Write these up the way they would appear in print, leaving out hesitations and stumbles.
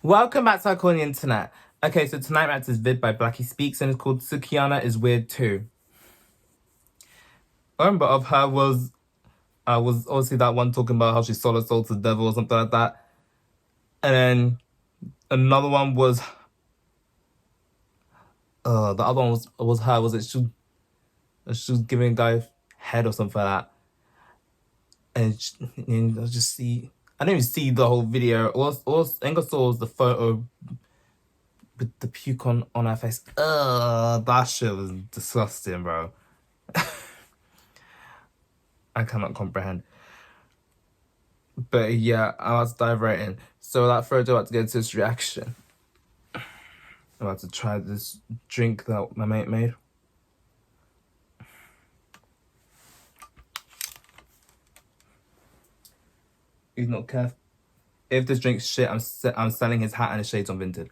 Welcome back to our corny internet. Okay, so tonight reacts is vid by Blackie Speaks and it's called Sukihana is Weird Too. I remember of her was obviously that one talking about how she sold her soul to the devil or something like that. And then another one was the other one was her, was it she was giving a guy head or something like that. And I just see I didn't even see the whole video. All I saw was the photo with the puke on her face. That shit was disgusting, bro. I cannot comprehend. But yeah, I'm about to dive right in. So without further ado, about to get into this reaction. I'm about to try this drink that my mate made. He's not careful. If this drink's shit, I'm selling his hat and his shades on Vinted.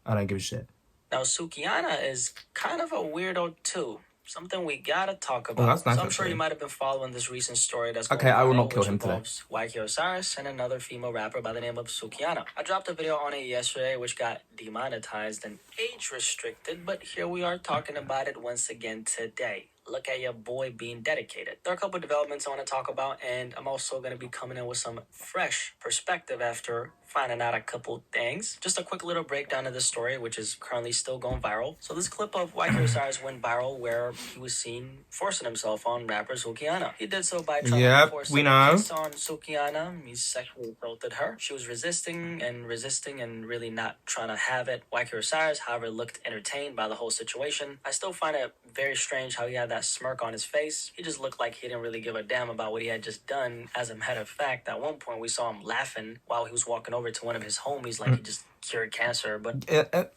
I don't give a shit. Now, Sukihana is kind of a weirdo, too. Something we gotta talk about. Oh, that's nice, so I'm sure actually. you might have been following this recent story that's going Okay, I will viral, not kill which him today. involves YK Osiris and another female rapper by the name of Sukihana. I dropped a video on it yesterday, which got demonetized and age restricted, but here we are talking about it once again today. Look at your boy being dedicated. There are a couple developments I want to talk about, and I'm also going to be coming in with some fresh perspective after finding out a couple things. Just a quick little breakdown of the story, which is currently still going viral. So this clip of YK Osiris went viral where he was seen forcing himself on rapper Sukihana. He did so by trying to force a kiss on Sukihana. He sexually assaulted her. She was resisting and really not trying to have it. YK Osiris, however, looked entertained by the whole situation. I still find it very strange how he had that smirk on his face. He just looked like he didn't really give a damn about what he had just done. As a matter of fact, at one point we saw him laughing while he was walking over to one of his homies like he just cured cancer. But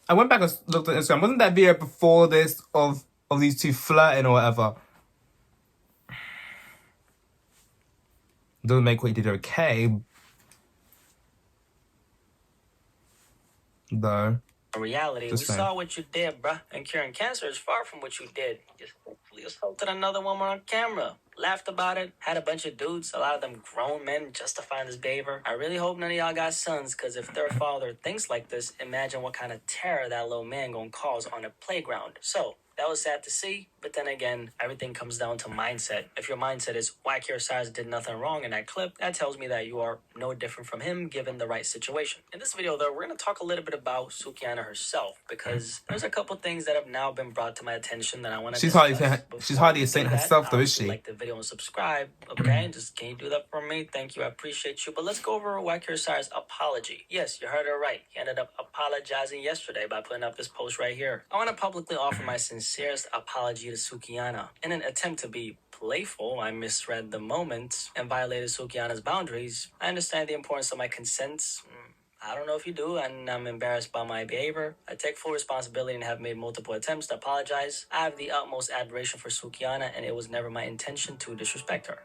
I went back and looked at Instagram. Wasn't that video before this of these two flirting or whatever? Doesn't make what he did okay, though. in reality, we saw what you did, bruh. And curing cancer is far from what you did. You sexually assaulted another woman on camera. Laughed about it. Had a bunch of dudes, a lot of them grown men, justifying this behavior. I really hope none of y'all got sons, because if their father thinks like this, imagine what kind of terror that little man gonna cause on a playground. So, that was sad to see, but then again, everything comes down to mindset. If your mindset is, YK Osiris did nothing wrong in that clip, that tells me that you are no different from him given the right situation. In this video, though, we're going to talk a little bit about Sukihana herself, because there's a couple things that have now been brought to my attention that I want to discuss. She's hardly a saint herself, though, is she? Like the video and subscribe, okay? Just can you do that for me? Thank you, I appreciate you. But let's go over YK Osiris' apology. Yes, you heard it right. He ended up apologizing yesterday by putting up this post right here. I want to publicly offer my sincerest apology to Sukihana. In an attempt to be playful, I misread the moment and violated Sukihana's boundaries. I understand the importance of my consent. I don't know if you do, and I'm embarrassed by my behavior. I take full responsibility and have made multiple attempts to apologize. I have the utmost admiration for Sukihana, and it was never my intention to disrespect her.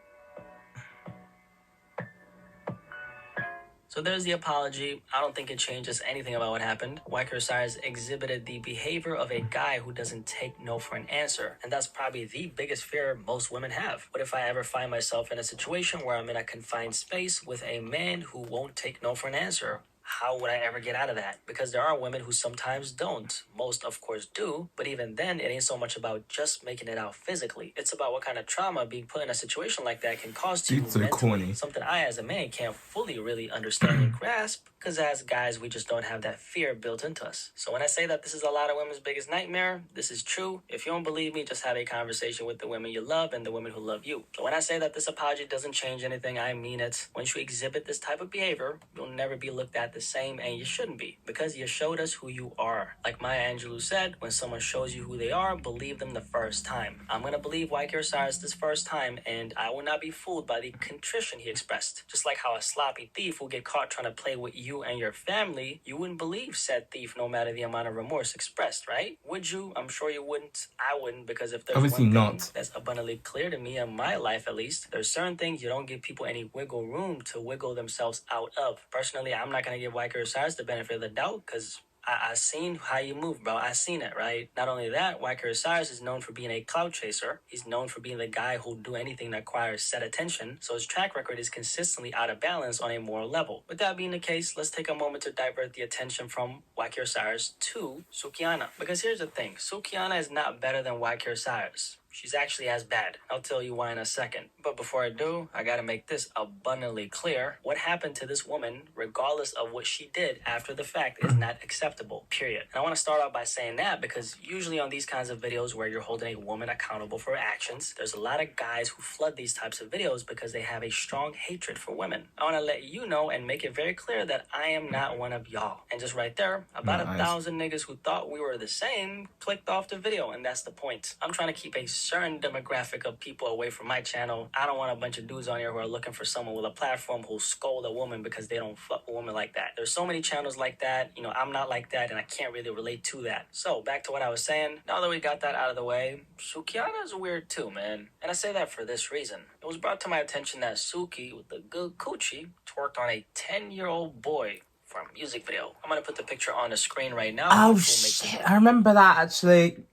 So there's the apology. I don't think it changes anything about what happened. YK Osiris exhibited the behavior of a guy who doesn't take no for an answer. And that's probably the biggest fear most women have. What if I ever find myself in a situation where I'm in a confined space with a man who won't take no for an answer? How would I ever get out of that? Because there are women who sometimes don't. Most, of course, do. But even then, it ain't so much about just making it out physically. It's about what kind of trauma being put in a situation like that can cause to you mentally. Corny. Something I, as a man, can't fully really understand and grasp. Because as guys, we just don't have that fear built into us. So when I say that this is a lot of women's biggest nightmare, this is true. If you don't believe me, just have a conversation with the women you love and the women who love you. So when I say that this apology doesn't change anything, I mean it. Once you exhibit this type of behavior, you'll never be looked at the same, and you shouldn't be, because you showed us who you are. Like Maya Angelou said, when someone shows you who they are, believe them the first time. I'm gonna believe YK Osiris this first time, and I will not be fooled by the contrition he expressed. Just like how a sloppy thief will get caught trying to play with you and your family, you wouldn't believe said thief no matter the amount of remorse expressed, right? Would you? I'm sure you wouldn't. I wouldn't, because if there's obviously one thing not. that's abundantly clear to me in my life, at least, there's certain things you don't give people any wiggle room to wiggle themselves out of. Personally, I'm not gonna give YK Osiris the benefit of the doubt, because I seen how you move, bro. I seen it, right? Not only that, Whacker Cyrus is known for being a clout chaser. He's known for being the guy who'll do anything that requires set attention. So his track record is consistently out of balance on a moral level. With that being the case, let's take a moment to divert the attention from Whacker Cyrus to Sukihana. Because here's the thing, Sukihana is not better than Whacker Cyrus. She's actually as bad. I'll tell you why in a second. But before I do, I gotta make this abundantly clear. What happened to this woman, regardless of what she did after the fact, is not acceptable, period. And I want to start off by saying that because usually on these kinds of videos where you're holding a woman accountable for her actions, there's a lot of guys who flood these types of videos because they have a strong hatred for women. I want to let you know and make it very clear that I am not one of y'all. And just right there, about 1,000 niggas who thought we were the same clicked off the video, and that's the point. I'm trying to keep a certain demographic of people away from my channel. I don't want a bunch of dudes on here who are looking for someone with a platform who'll scold a woman because they don't fuck a woman like that. There's so many channels like that. You know, I'm not like that, and I can't really relate to that. So back to what I was saying. Now that we got that out of the way, Sukihana is weird too, man. And I say that for this reason. It was brought to my attention that Suki, with the good coochie, twerked on a 10-year-old boy for a music video. I'm gonna put the picture on the screen right now. Oh shit, I remember that actually.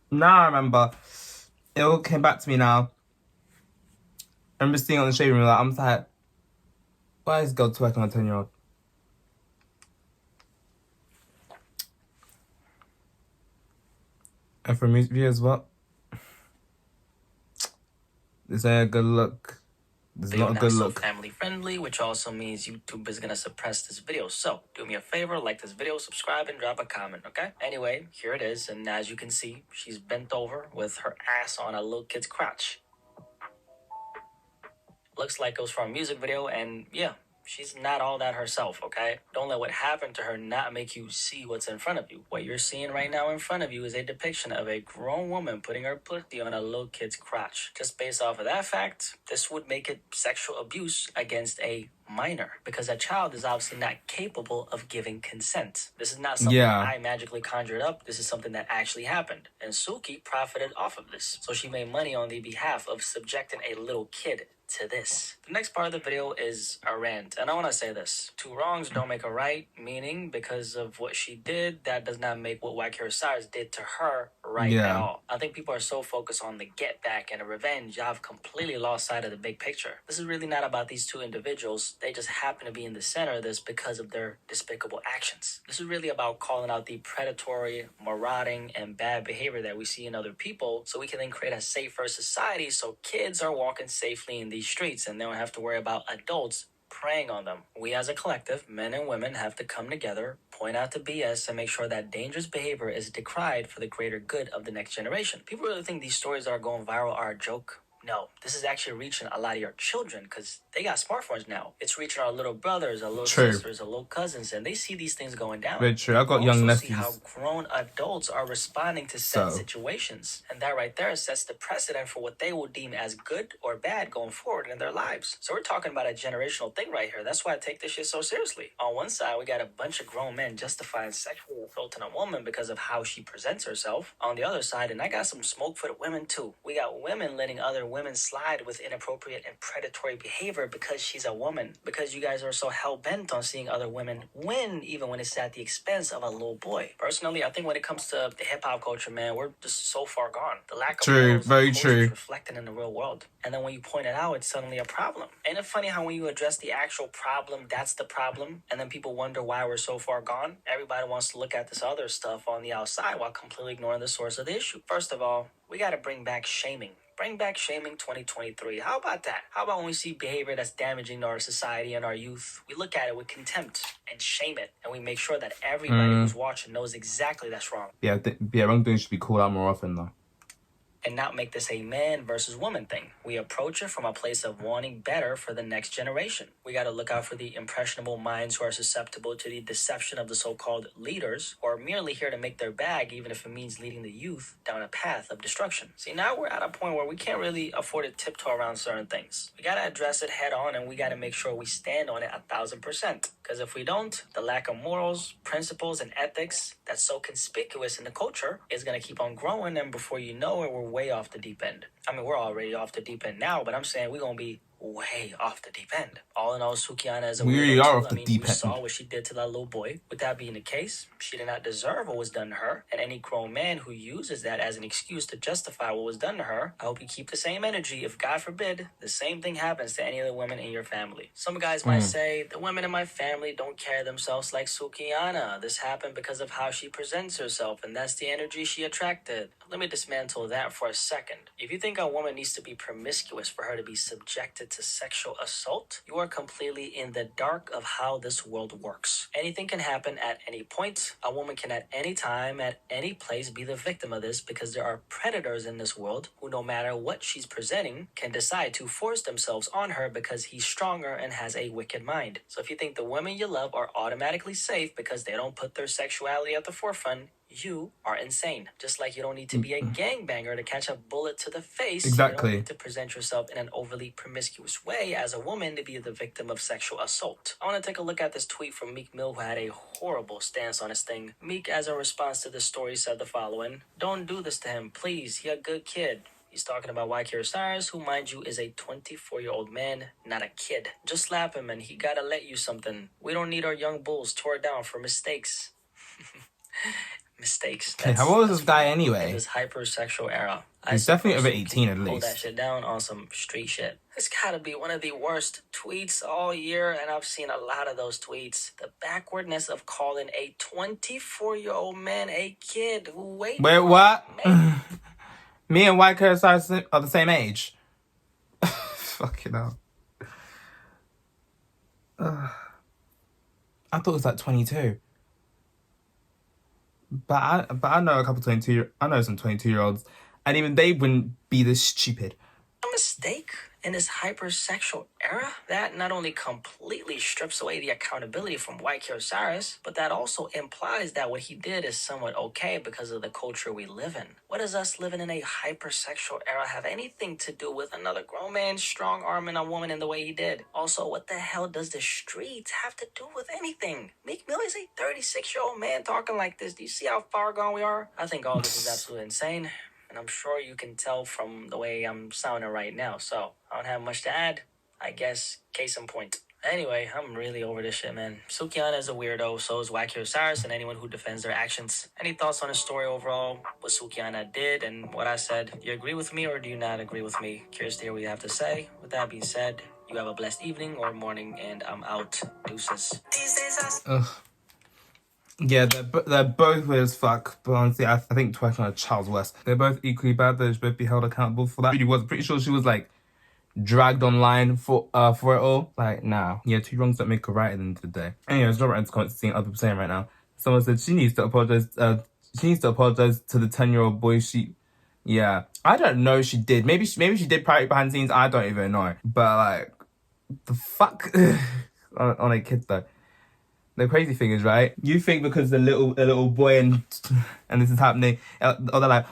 Now I remember. It all came back to me now. I remember seeing it on the shaving room, like, I'm like, why is God twerking on a 10-year-old? And for a music video as well. This ain't a good look. This is not a good look. Family friendly, which also means YouTube is gonna suppress this video. So do me a favor, like this video, subscribe, and drop a comment, okay? Anyway, here it is, and as you can see, she's bent over with her ass on a little kid's crotch. Looks like it was from a music video, and yeah, she's not all that herself, okay? Don't let what happened to her not make you see what's in front of you. What you're seeing right now in front of you is a depiction of a grown woman putting her pussy on a little kid's crotch. Just based off of that fact, this would make it sexual abuse against a minor because a child is obviously not capable of giving consent. This is not something I magically conjured up. This is something that actually happened. And Suki profited off of this. So she made money on the behalf of subjecting a little kid to this. The next part of the video is a rant, and I want to say this. Two wrongs don't make a right, meaning because of what she did, that does not make what Whacker Cyrus did to her right at all. I think people are so focused on the get back and the revenge, y'all have completely lost sight of the big picture. This is really not about these two individuals. They just happen to be in the center of this because of their despicable actions. This is really about calling out the predatory, marauding, and bad behavior that we see in other people so we can then create a safer society so kids are walking safely in these streets and they don't have to worry about adults preying on them. We as a collective, men and women, have to come together, point out the BS, and make sure that dangerous behavior is decried for the greater good of the next generation. People really think these stories that are going viral are a joke. No, this is actually reaching a lot of your children because they got smartphones now. It's reaching our little brothers, our little sisters, our little cousins, and they see these things going down. Very true. I got young nephews. See how grown adults are responding to said situations. And that right there sets the precedent for what they will deem as good or bad going forward in their lives. So we're talking about a generational thing right here. That's why I take this shit so seriously. On one side, we got a bunch of grown men justifying sexual assault on a woman because of how she presents herself. On the other side, and I got some smoke for the women too. We got women letting other women slide with inappropriate and predatory behavior because she's a woman, because you guys are so hell-bent on seeing other women win even when it's at the expense of a little boy. Personally, I think when it comes to the hip-hop culture, man, we're just so far gone. The lack of very true is reflected in the real world, and then when you point it out, it's suddenly a problem. Ain't it funny how when you address the actual problem, that's the problem, and then people wonder why we're so far gone? Everybody wants to look at this other stuff on the outside while completely ignoring the source of the issue. First of all, we got to bring back shaming. Bring back shaming 2023. How about that? How about when we see behavior that's damaging to our society and our youth, we look at it with contempt and shame it, and we make sure that everybody who's watching knows exactly that's wrong. Yeah, wrongdoing should be called out more often though. And not make this a man versus woman thing. We approach it from a place of wanting better for the next generation. We got to look out for the impressionable minds who are susceptible to the deception of the so-called leaders, or merely here to make their bag, even if it means leading the youth down a path of destruction. See, now we're at a point where we can't really afford to tiptoe around certain things. We got to address it head on, and we got to make sure we stand on it 1,000%. Because if we don't, the lack of morals, principles, and ethics that's so conspicuous in the culture is going to keep on growing, and before you know it, we're way off the deep end. I mean, we're already off the deep end now, but I'm saying we're going to be way off the deep end. All in all, Sukihana is a We weirdo really are too. off I the mean, deep we saw end. what she did to that little boy. With that being the case, she did not deserve what was done to her. And any grown man who uses that as an excuse to justify what was done to her, I hope you keep the same energy if, God forbid, the same thing happens to any of the women in your family. Some guys might say, the women in my family don't carry themselves like Sukihana. This happened because of how she presents herself, and that's the energy she attracted. Let me dismantle that for a second. If you think a woman needs to be promiscuous for her to be subjected to sexual assault, you are completely in the dark of how this world works. Anything can happen at any point. A woman can at any time, at any place, be the victim of this because there are predators in this world who, no matter what she's presenting, can decide to force themselves on her because he's stronger and has a wicked mind. So if you think the women you love are automatically safe because they don't put their sexuality at the forefront, you are insane. Just like you don't need to be a gangbanger to catch a bullet to the face. You don't Exactly. need to present yourself in an overly promiscuous way as a woman to be the victim of sexual assault. I want to take a look at this tweet from Meek Mill, who had a horrible stance on this thing. Meek, as a response to this story, said the following: "Don't do this to him, please. He a good kid." He's talking about YK Osiris, who, mind you, is a 24-year-old man, not a kid. Just slap him and he gotta let you something. We don't need our young bulls tore down for mistakes. Mistakes. Okay, how old is this guy In anyway? this hypersexual era, He's definitely over Suki 18 at hold that least. shit down on some street shit. It's gotta be one of the worst tweets all year, and I've seen a lot of those tweets. The backwardness of calling a 24-year-old man a kid. Wait, what? man. Me and YK are the same age. Fucking hell. I thought it was like 22. But I know a couple I know some 22-year-olds, and even they wouldn't be this stupid. A mistake in this hypersexual era that not only completely strips away the accountability from YK Osiris, but that also implies that what he did is somewhat okay because of the culture we live in. What does us living in a hypersexual era have anything to do with another grown man strong arming a woman in the way he did? Also, what the hell does the streets have to do with anything? Meek Mill is a 36-year-old man talking like this. Do you see how far gone we are? I think all this is absolutely insane. And I'm sure you can tell from the way I'm sounding right now. So I don't have much to add. I guess case in point. Anyway, I'm really over this shit, man. Sukihana is a weirdo, so is Wacky Osiris and anyone who defends their actions. Any thoughts on the story overall, what Sukihana did and what I said? Do you agree with me or do you not agree with me? Curious to hear what you have to say. With that being said, you have a blessed evening or morning, and I'm out. Deuces. Ugh. Yeah, they're both weird as fuck, but honestly, I think twerking on a child's worse. They're both equally bad. They should both be held accountable for that. Really was pretty sure she was like dragged online for it all. Like, nah. Yeah, two wrongs don't make a right at the end of the day. Anyways, not right into comments seeing other people saying right now. Someone said she needs to apologize. She needs to apologize to the 10-year-old boy. Yeah, I don't know. She did. Maybe she did privately behind the scenes. I don't even know. But like, the fuck on a kid though. The crazy thing is, right? You think because a little boy and this is happening, or they're like,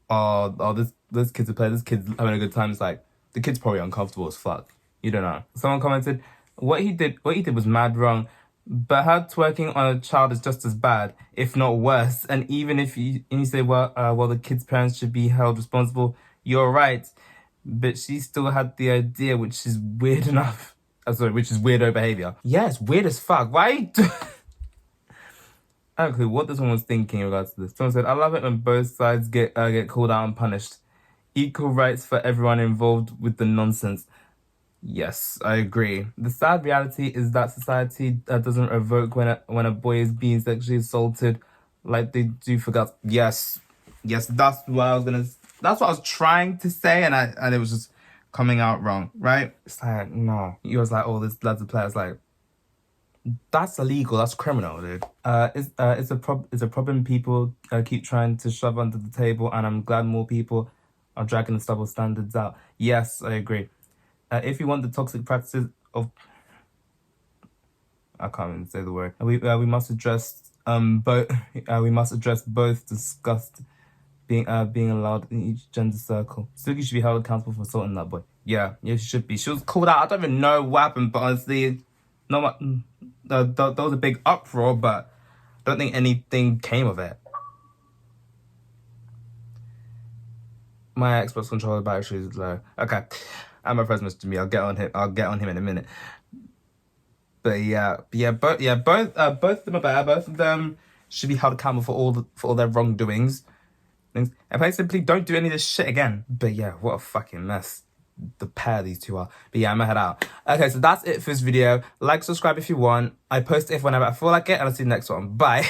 oh, this kid's a player, this kid's having a good time. It's like the kid's probably uncomfortable as fuck. You don't know. Someone commented, what he did was mad wrong, but her twerking on a child is just as bad, if not worse. And even if you say, well, the kid's parents should be held responsible, you're right. But she still had the idea, which is weird enough. Which is weirdo behavior. Yeah, it's weird as fuck. Why? I don't know what this one was thinking in regards to this. Someone said, I love it when both sides get called out and punished. Equal rights for everyone involved with the nonsense. Yes, I agree. The sad reality is that society doesn't revoke when a boy is being sexually assaulted like they do for girls. Yes, that's what I was trying to say, and it was just coming out wrong, right? It's like, no. You was like, oh, this lad's a player. It's like, that's illegal. That's criminal, dude. It's a problem people keep trying to shove under the table, and I'm glad more people are dragging the double standards out. Yes, I agree. If you want the toxic practices of, I can't even say the word. We must address both. We must address both disgust being allowed in each gender circle. Suki should be held accountable for assaulting that boy. Yeah, she should be. She was called out. I don't even know what happened, but honestly, there was a big uproar, but I don't think anything came of it. My Xbox controller battery is low. Okay. And my friend's messaging me. I'll get on him in a minute. But both of them are bad. Both of them should be held accountable for all their wrongdoings. And I simply don't do any of this shit again. But yeah, what a fucking mess the pair these two are. But yeah, I'm gonna head out. Okay, so that's it for this video. Like, subscribe if you want. I post it whenever I feel like it, and I'll see you next one. Bye.